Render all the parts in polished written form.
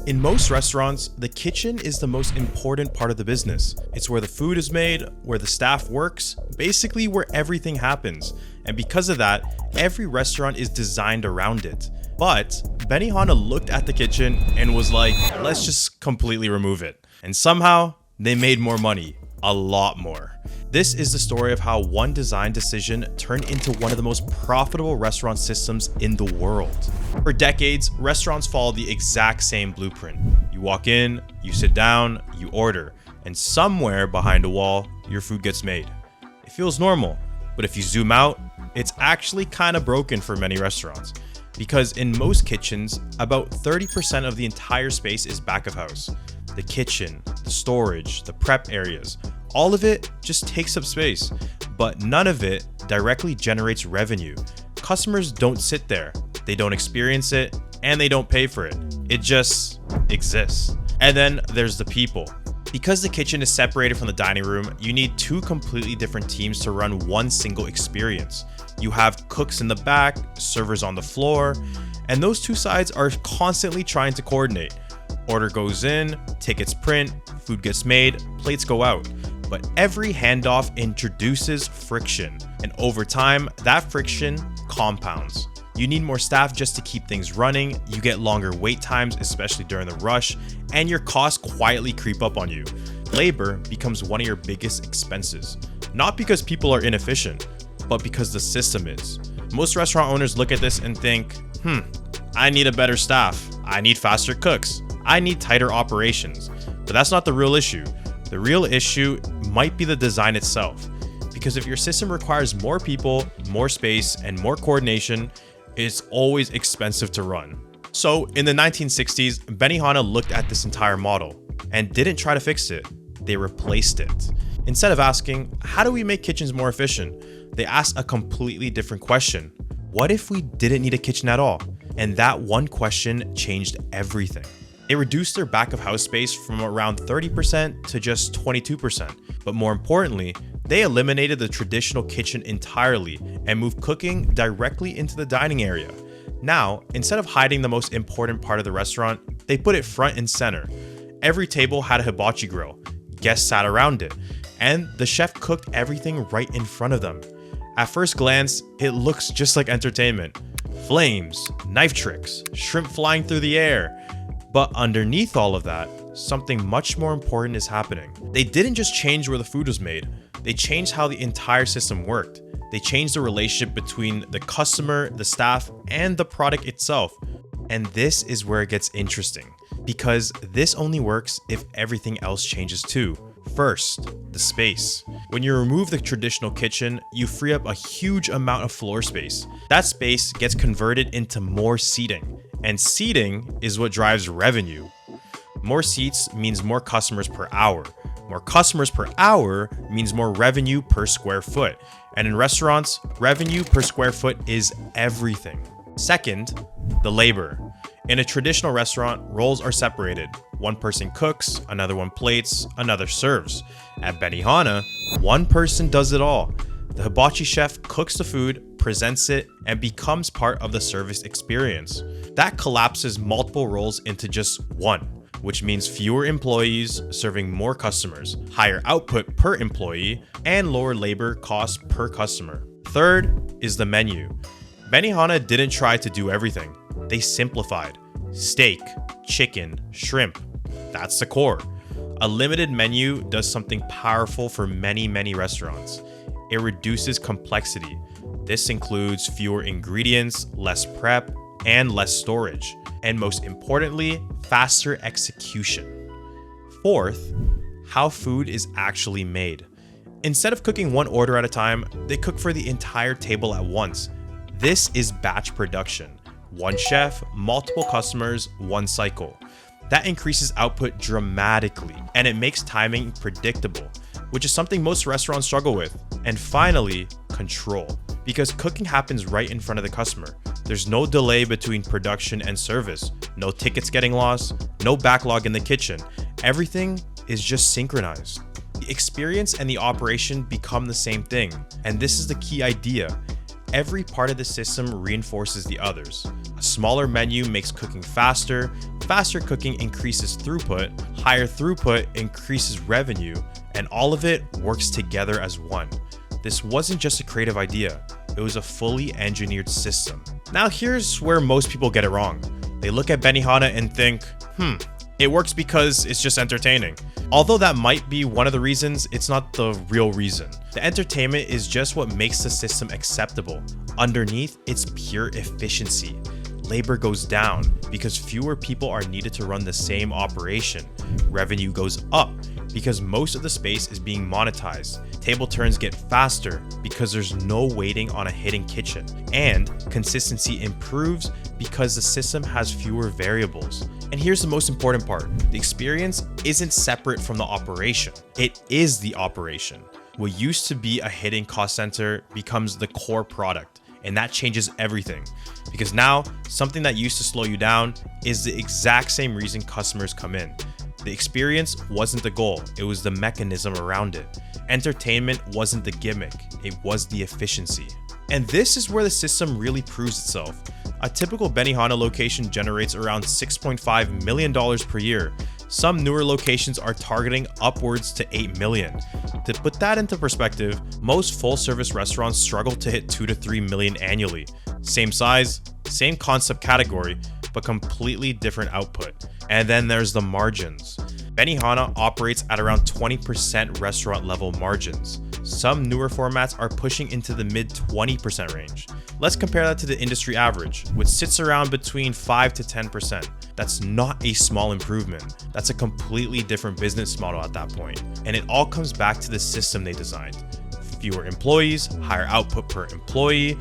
In most restaurants, the kitchen is the most important part of the business. It's where the food is made, where the staff works, basically where everything happens. And because of that, every restaurant is designed around it. But Benihana looked at the kitchen and was like, let's just completely remove it. And somehow they made more money, a lot more. This is the story of how one design decision turned into one of the most profitable restaurant systems in the world. For decades, restaurants follow the exact same blueprint. You walk in, you sit down, you order, and somewhere behind a wall, your food gets made. It feels normal, but if you zoom out, it's actually kind of broken for many restaurants. Because in most kitchens, about 30% of the entire space is back of house. The kitchen, the storage, the prep areas, all of it just takes up space, but none of it directly generates revenue. Customers don't sit there, they don't experience it, and they don't pay for it. It just exists. And then there's the people. Because the kitchen is separated from the dining room, you need two completely different teams to run one single experience. You have cooks in the back, servers on the floor, and those two sides are constantly trying to coordinate. Order goes in, tickets print, food gets made, plates go out. But every handoff introduces friction, and over time, that friction compounds. You need more staff just to keep things running, you get longer wait times, especially during the rush, and your costs quietly creep up on you. Labor becomes one of your biggest expenses, not because people are inefficient, but because the system is. Most restaurant owners look at this and think, I need a better staff, I need faster cooks, I need tighter operations. But that's not the real issue. The real issue might be the design itself. Because if your system requires more people, more space, and more coordination, it's always expensive to run. So in the 1960s, Benihana looked at this entire model and didn't try to fix it. They replaced it. Instead of asking, how do we make kitchens more efficient? They asked a completely different question. What if we didn't need a kitchen at all? And that one question changed everything. It reduced their back of house space from around 30% to just 22%. But more importantly, they eliminated the traditional kitchen entirely and moved cooking directly into the dining area. Now, instead of hiding the most important part of the restaurant, they put it front and center. Every table had a hibachi grill, guests sat around it, and the chef cooked everything right in front of them. At first glance, it looks just like entertainment. Flames, knife tricks, shrimp flying through the air. But underneath all of that, something much more important is happening. They didn't just change where the food was made, they changed how the entire system worked. They changed the relationship between the customer, the staff, and the product itself. And this is where it gets interesting, because this only works if everything else changes too. First, the space. When you remove the traditional kitchen, you free up a huge amount of floor space. That space gets converted into more seating, and seating is what drives revenue. More seats means more customers per hour. More customers per hour means more revenue per square foot. And in restaurants, revenue per square foot is everything. Second, the labor. In a traditional restaurant, roles are separated. One person cooks, another one plates, another serves. At Benihana, one person does it all. The hibachi chef cooks the food, presents it, and becomes part of the service experience. That collapses multiple roles into just one, which means fewer employees serving more customers, higher output per employee, and lower labor costs per customer. Third is the menu. Benihana didn't try to do everything. They simplified. Steak, chicken, shrimp. That's the core. A limited menu does something powerful for many restaurants. It reduces complexity. This includes fewer ingredients, less prep, and less storage. And most importantly, faster execution. Fourth, how food is actually made. Instead of cooking one order at a time, they cook for the entire table at once. This is batch production. One chef, multiple customers, one cycle. That increases output dramatically, and it makes timing predictable, which is something most restaurants struggle with. And finally, control. Because cooking happens right in front of the customer. There's no delay between production and service, no tickets getting lost, no backlog in the kitchen. Everything is just synchronized. The experience and the operation become the same thing. And this is the key idea. every part of the system reinforces the others. A smaller menu makes cooking faster, faster cooking increases throughput, higher throughput increases revenue, and all of it works together as one. This wasn't just a creative idea, it was a fully engineered system. Now here's where most people get it wrong. They look at Benihana and think, it works because it's just entertaining. Although that might be one of the reasons, it's not the real reason. The entertainment is just what makes the system acceptable. Underneath, it's pure efficiency. Labor goes down because fewer people are needed to run the same operation. Revenue goes up because most of the space is being monetized. Table turns get faster because there's no waiting on a hidden kitchen. And consistency improves because the system has fewer variables. And here's the most important part. The experience isn't separate from the operation. It is the operation. What used to be a hidden cost center becomes the core product. And that changes everything. Because now, something that used to slow you down is the exact same reason customers come in. The experience wasn't the goal, it was the mechanism around it. Entertainment wasn't the gimmick, it was the efficiency. And this is where the system really proves itself. A typical Benihana location generates around $6.5 million per year. Some newer locations are targeting upwards to $8 million. To put that into perspective, most full-service restaurants struggle to hit $2 to $3 million annually. Same size, same concept category, but completely different output. And then there's the margins. Benihana operates at around 20% restaurant level margins. Some newer formats are pushing into the mid 20% range. Let's compare that to the industry average, which sits around between 5 to 10%. That's not a small improvement. That's a completely different business model at that point. And it all comes back to the system they designed. Fewer employees, higher output per employee,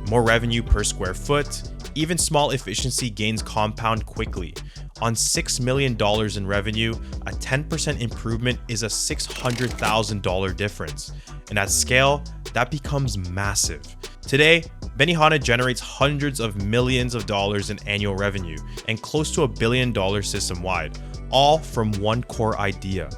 more revenue per square foot. Even small efficiency gains compound quickly. On $6 million in revenue, a 10% improvement is a $600,000 difference. And at scale, that becomes massive. Today, Benihana generates hundreds of millions of dollars in annual revenue and close to $1 billion system-wide, all from one core idea.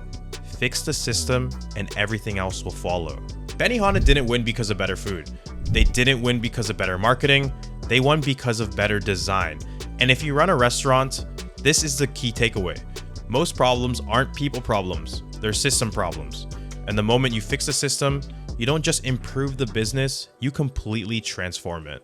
Fix the system and everything else will follow. Benihana didn't win because of better food. They didn't win because of better marketing. They won because of better design. And if you run a restaurant, this is the key takeaway. Most problems aren't people problems, they're system problems. And the moment you fix the system, you don't just improve the business, you completely transform it.